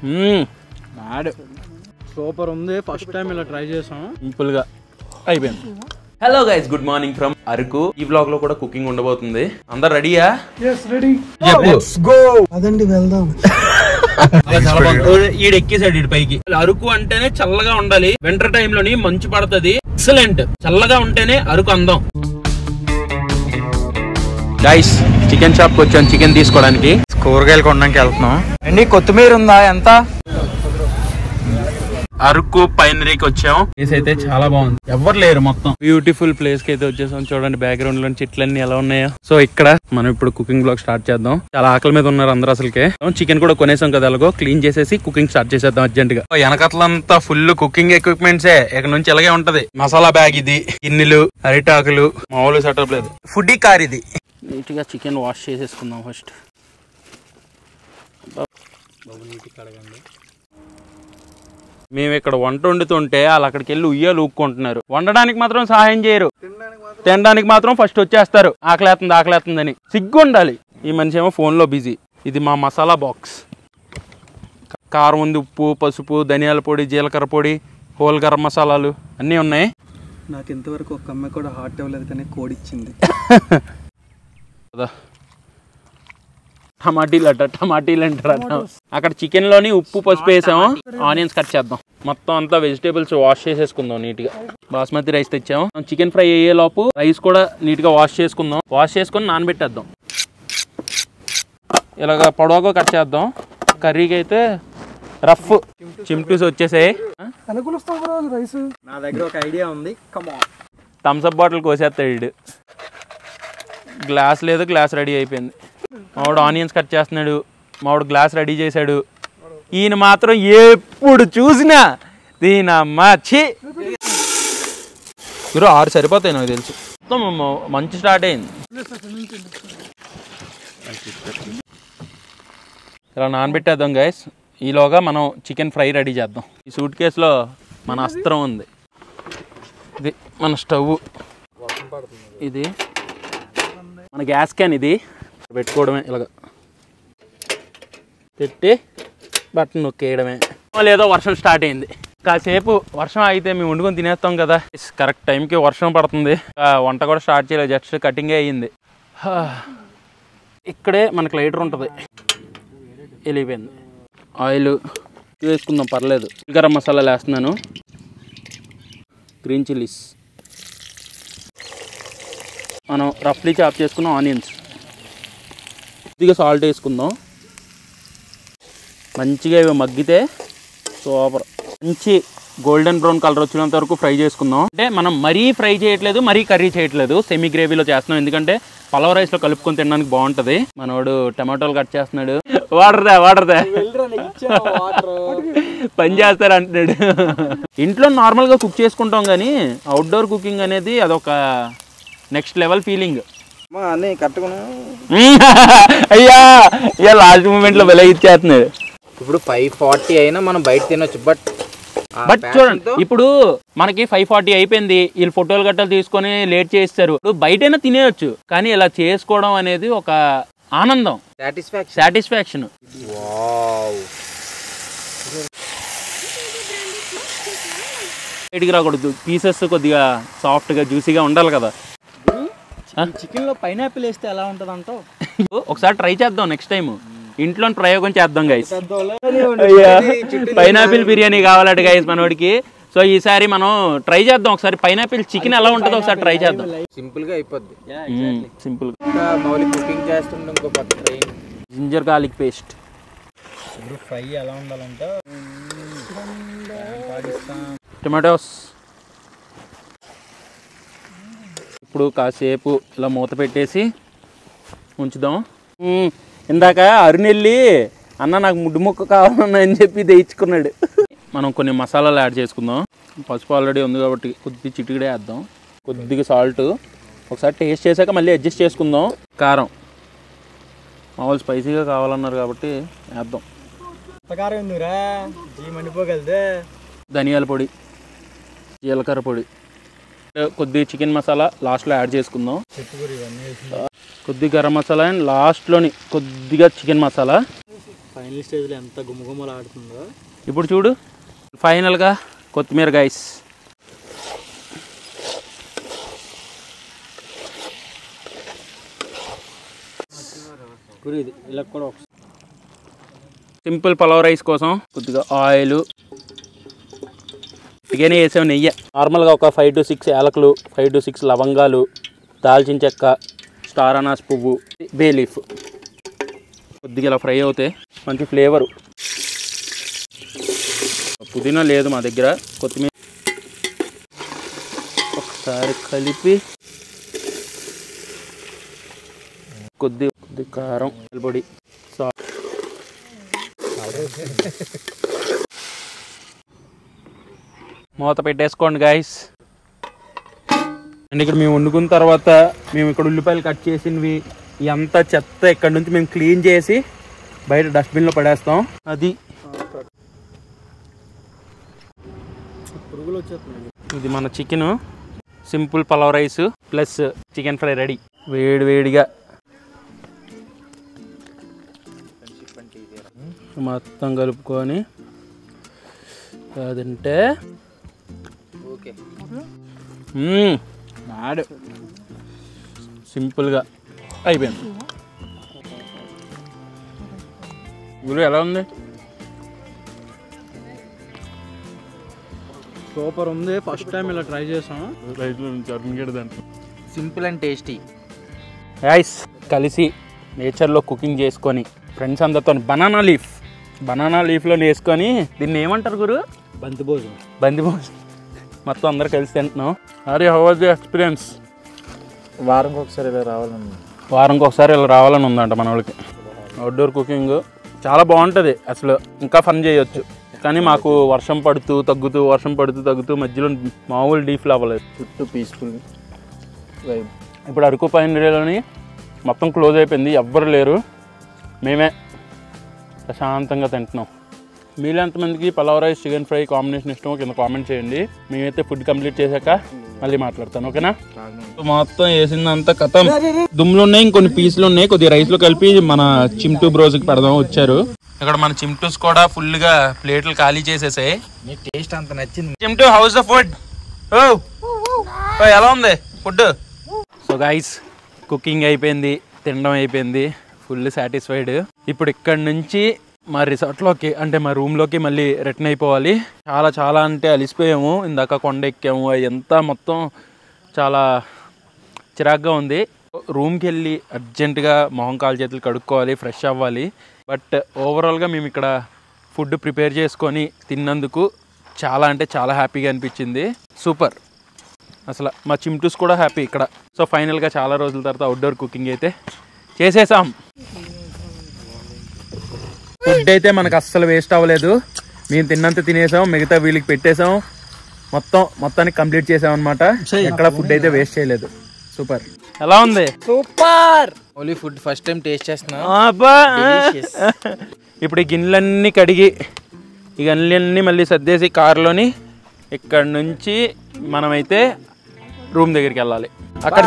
Bad super ఉంది. First time ఇలా try చేసాం. సింపుల్ గా అయిపోయింది. Hello guys, good morning from Araku. ఈ వ్లాగ్ లో కూడా కుకింగ్ ఉండబోతుంది. అందరు రెడీయా? అదండి వెళ్దాం. ఈడెక్కేసాడు ఈడు పైకి. అరకు అంటేనే చల్లగా ఉండాలి. వింటర్ టైం లోని మంచు పడుతుంది. ఎక్సలెంట్. చల్లగా ఉంటేనే అరకు అందం. గైస్, చికెన్ షాప్ కి వచ్చాను చికెన్ తీసుకోవడానికి. కూరగాయలు కొనడానికి వెళ్తున్నాం అండి. కొత్తిమీర ఉందా? ఎంత? అరకు పైనరీకి వచ్చాం. ప్లేస్ అయితే చాలా బాగుంది. ఎవరు లేరు, మొత్తం బ్యూటిఫుల్ ప్లేస్ కి అయితే వచ్చేసాం. చూడండి బ్యాక్గ్రౌండ్ లో చెట్లన్నీ ఎలా ఉన్నాయో. సో ఇక్కడ మనం ఇప్పుడు కుకింగ్ బ్లాగ్ స్టార్ట్ చేద్దాం. చాలా ఆకలి మీద ఉన్నారు అందరు. అసలుకే చికెన్ కూడా కొనేసాం కదా, అలాగో క్లీన్ చేసేసి కుకింగ్ స్టార్ట్ చేసేద్దాం అర్జెంట్ గా. వెనకట్లంతా ఫుల్ కుకింగ్ ఎక్విప్మెంట్సే. ఇక్కడ నుంచి ఇలాగే ఉంటది. మసాలా బ్యాగ్ ఇది, గిన్నెలు, అరిటాకులు, మామూలు సెటప్ లేదు. ఫుడ్ కార్ ఇది. నీట్ గా చికెన్ వాష్ చేసేసుకుందాం ఫస్ట్. మేము ఇక్కడ వంట వండుతుంటే వాళ్ళు అక్కడికి వెళ్ళి ఉయ్యాలు ఊక్కుంటున్నారు. వండడానికి మాత్రం సహాయం చేయరు, తినడానికి మాత్రం ఫస్ట్ వచ్చేస్తారు. ఆకలేస్తుందని. సిగ్గు ఉండాలి. ఈ మనిషి ఏమో ఫోన్ లో బిజీ. ఇది మా మసాలా బాక్స్. కారం ఉంది, ఉప్పు, పసుపు, ధనియాల పొడి, జీలకర్ర పొడి, హోల్ గరం మసాలాలు అన్నీ ఉన్నాయి. నాకు ఇంతవరకు ఒక అమ్మాయి కూడా హార్ట్ ఇవ్వలేదు, కానీ కోడి ఇచ్చింది. టమాటీలు అంటారు. అక్కడ చికెన్ లోని ఉప్పు, పసుపు వేసాము. ఆనియన్స్ కట్ చేద్దాం. మొత్తం అంతా వెజిటేబుల్స్ వాష్ చేసేసుకుందాం నీట్ గా. బాస్మతి రైస్ తెచ్చాము. చికెన్ ఫ్రై అయ్యే లోపు రైస్ కూడా నీట్ గా వాష్ చేసుకుందాం. వాష్ చేసుకుని నానబెట్టేద్దాం. ఇలాగ పొడవుగా కట్ చేద్దాం. కర్రీకి అయితే రఫ్ చిమ్టూస్ వచ్చేసాయి. నా దగ్గర ఒక ఐడియా ఉంది. థమ్స్అప్ బాటిల్ కోసేస్తాడు. గ్లాస్ లేదు, గ్లాస్ రెడీ అయిపోయింది. మావాడు ఆనియన్స్ కట్ చేస్తున్నాడు. మావాడు గ్లాస్ రెడీ చేశాడు. ఈయన మాత్రం ఎప్పుడు చూసినా దీనమ్మా ఛీ. 6 సరిపోతాయి నాకు తెలుసు. మొత్తం మంచి స్టార్ట్ అయింది. ఇలా నానబెట్టేద్దాం గైస్. ఈలోగా మనం చికెన్ ఫ్రై రెడీ చేద్దాం. ఈ సూట్ కేసులో మన అస్త్రం ఉంది. ఇది మన స్టవ్. ఇది మన గ్యాస్ క్యాన్. ఇది పెట్టుకోవడమే. ఇలాగ పెట్టి బటన్ నొక్కేయడమే. లేదో వర్షం స్టార్ట్ అయింది. కాసేపు వర్షం అయితే మేము వండుకొని తినేస్తాం కదా. కరెక్ట్ టైంకి వర్షం పడుతుంది. వంట కూడా స్టార్ట్ చేయలేదు, జస్ట్ కటింగే అయ్యింది. ఇక్కడే మనకి లైటర్ ఉంటుంది. వెళ్ళిపోయింది. ఆయిల్ వేసుకుందాం, పర్లేదు. గరం మసాలాలు వేస్తున్నాను. గ్రీన్ చిల్లీస్, మనం రఫ్లీ చాప్ చేసుకున్నాం. ఆనియన్స్, కొద్దిగా సాల్ట్ వేసుకుందాం. మంచిగా ఇవి మగ్గితే సూపర్. మంచి గోల్డెన్ బ్రౌన్ కలర్ వచ్చినంత వరకు ఫ్రై చేసుకుందాం. అంటే మనం మరీ ఫ్రై చేయట్లేదు, మరీ కర్రీ చేయట్లేదు. సెమీ గ్రేవీలో చేస్తున్నాం. ఎందుకంటే పలావ్ రైస్లో కలుపుకొని తినడానికి బాగుంటుంది. మనోడు టమాటోలు కట్ చేస్తున్నాడు. వాటర్దే పని చేస్తారు అంటున్నాడు. ఇంట్లో నార్మల్గా కుక్ చేసుకుంటాం, కానీ అవుట్డోర్ కుకింగ్ అనేది అదొక నెక్స్ట్ లెవెల్ ఫీలింగ్. అయ్యా లాస్ట్ మూమెంట్ లో వెల ఇచ్చేస్తున్నాడు. ఇప్పుడు 540 అయినా మనం బయట తినొచ్చు. బట్ చూడండి, ఇప్పుడు మనకి 540 అయిపోయింది. వీళ్ళు ఫోటోలు గట్టాలు తీసుకొని లేట్ చేస్తారు. బయటైనా తినేయచ్చు, కానీ ఇలా చేసుకోవడం అనేది ఒక ఆనందం, సాటిస్ఫాక్షన్. బయటికి రాకూడదు. పీసెస్ కొద్దిగా సాఫ్ట్ గా జ్యూసీగా ఉండాలి కదా. చికెన్ లో పైనాపిల్ వేస్తే ఎలా ఉంటది అంటావు? ఒకసారి ట్రై చేద్దాం. నెక్స్ట్ టైం ఇంట్లో ప్రయోగం చేద్దాం గైస్. పైనాపిల్ బిర్యానీ కావాలట గైస్ మనోడికి. సో ఈసారి మనం ట్రై చేద్దాం. ఒకసారి పైనాపిల్ చికెన్ ఎలా ఉంటుందో ఒకసారి ట్రై చేద్దాం. సింపుల్ గా అయిపోద్ది. సింపుల్ మౌలి కుకింగ్ చేస్తుండే ఇంకో కొత్త try. Ginger garlic paste. Fry ఎలా ఉండాలంటే టొమాటోస్. ఇప్పుడు కాసేపు ఇలా మూత పెట్టేసి ఉంచుదాం. ఇందాక అరుణెల్లి అన్న నాకు ముడ్డు ముక్క కావాలన్నా అని చెప్పి తెచ్చుకున్నాడు. మనం కొన్ని మసాలాలు యాడ్ చేసుకుందాం. పసుపు ఆల్రెడీ ఉంది కాబట్టి కొద్దిగా చిటికడే వేద్దాం. కొద్దిగా సాల్ట్. ఒకసారి టేస్ట్ చేశాక మళ్ళీ అడ్జస్ట్ చేసుకుందాం. కారం మామూలు స్పైసీగా కావాలన్నారు కాబట్టి వేద్దాం. ధనియాల పొడి, జీలకర్ర పొడి, కొద్దిగా చికెన్ మసాలా లాస్ట్లో యాడ్ చేసుకుందాం. కొద్దిగా గరం మసాలా అండ్ లాస్ట్లోని కొద్దిగా చికెన్ మసాలా. ఫైనల్ స్టేజ్లో ఎంత గుమ్మగుమ్మలు ఆడుతుందో. ఇప్పుడు చూడు ఫైనల్గా కొత్తిమీర గైస్. ఇది ఇలా కూడా సింపుల్ పలావ్ రైస్ కోసం కొద్దిగా ఆయిల్ ఇదిగానే వేసాము, నెయ్యి. నార్మల్గా ఒక 5 to 6 యాలకులు, 5 to 6 లవంగాలు, దాల్చిన చెక్క, స్టార్ అనాస్ పువ్వు, బే లీఫ్ కొద్దిగా ఇలా ఫ్రై అవుతాయి. మంచి ఫ్లేవరు. పుదీనా లేదు మా దగ్గర. కొత్తిమీర ఒకసారి కలిపి కొద్ది కారం, పొడి, సాల్ట్. మూత పెట్టేసుకోండి గైస్. అండ్ ఇక్కడ మేము వండుకున్న తర్వాత మేము ఇక్కడ ఉల్లిపాయలు కట్ చేసినవి ఎంత చెత్త ఇక్కడ నుంచి మేము క్లీన్ చేసి బయట డస్ట్బిన్లో పడేస్తాం. అది పురుగులు వచ్చేస్తున్నాయి. ఇది మన chicken simple pulao rice plus chicken fry ready. వేడిగా మొత్తం కలుపుకొని అదంటే ఓకే సింపుల్గా అయిపోయింది. గురు ఎలా ఉంది? సూపర్ ఉంది. ఫస్ట్ టైం ఇలా ట్రై చేసాం. Simple and tasty. రైస్ కలిసి నేచర్లో కుకింగ్ చేసుకొని ఫ్రెండ్స్ అందరితో బనానా లీఫ్లో వేసుకొని దీన్ని ఏమంటారు గురు? బంతి భోజనం. మొత్తం అందరు కలిసి తింటున్నాం. అరే హౌ వాజ్ ది ఎక్స్పీరియన్స్? వారంకి ఒకసారి ఇలా రావాలని ఉందంట మన వాళ్ళకి. అవుట్డోర్ కుకింగ్ చాలా బాగుంటుంది అసలు, ఇంకా ఫన్ చేయొచ్చు. కానీ మాకు వర్షం పడుతూ తగ్గుతూ మధ్యలో మామూలు డీఫ్లు అవ్వలేదు. చుట్టూ పీస్ఫుల్. ఇప్పుడు అరకు పైనలోని మొత్తం క్లోజ్ అయిపోయింది, ఎవ్వరు లేరు, మేమే ప్రశాంతంగా తింటున్నాం. మీలో ఎంతమందికి pulao rice chicken fry combination ఇష్టమో కింద కామెంట్ చేయండి. మేమైతే ఫుడ్ కంప్లీట్ చేశాక మళ్ళీ మాట్లాడతాను, ఓకేనా? మొత్తం వేసిందంతా కథం. దుమ్ములు ఉన్నాయి, ఇంకొన్ని పీసులు ఉన్నాయి, కొద్దిగా రైస్లో కలిపి మన చిమ్టూ బ్రోజ్కి పెడదాం వచ్చారు. ఇక్కడ మన చిమ్టూస్ కూడా ఫుల్గా ప్లేట్లు ఖాళీ చేసేసాయి. మీకు టేస్ట్ అంత నచ్చింది. చిమ్టూ హౌస్ ద ఫుడ్? ఎలా ఉంది ఫుడ్? సో గైస్ కుకింగ్ అయిపోయింది, తినడం అయిపోయింది, ఫుల్ సాటిస్ఫైడ్. ఇప్పుడు ఇక్కడ నుంచి మా రిసార్ట్లోకి అంటే మా రూమ్లోకి మళ్ళీ రిటర్న్ అయిపోవాలి. చాలా అంటే అలిసిపోయాము. ఇందాక కొండ ఎక్కాము, అదంతా మొత్తం చాలా చిరాగ్గా ఉంది. రూమ్కి వెళ్ళి అర్జెంటుగా మొహం కాలు చేతులు కడుక్కోవాలి, ఫ్రెష్ అవ్వాలి. బట్ ఓవరాల్గా మేము ఇక్కడ ఫుడ్ ప్రిపేర్ చేసుకొని తిన్నందుకు చాలా అంటే చాలా హ్యాపీగా అనిపించింది. సూపర్. అసలు మా చిమ్టూస్ కూడా హ్యాపీ ఇక్కడ. సో ఫైనల్గా చాలా రోజుల తర్వాత అవుట్డోర్ కుకింగ్ అయితే చేసేసాం. ఫుడ్ అయితే మనకు అస్సలు వేస్ట్ అవ్వలేదు. మేము తిన్నంత తినేసాం, మిగతా వీళ్ళకి పెట్టేసాం, మొత్తానికి కంప్లీట్ చేసాం అనమాట. ఎక్కడ ఫుడ్ అయితే వేస్ట్ చేయలేదు. సూపర్. ఎలా ఉంది? Super. Only food first time taste చేస్తున్నా. ఇప్పుడు ఈ గిన్నెలన్నీ కడిగి ఈ గిన్నెలన్నీ మళ్ళీ సర్దేసి కారులోని ఇక్కడ నుంచి మనమైతే రూమ్ దగ్గరికి వెళ్ళాలి. అక్కడ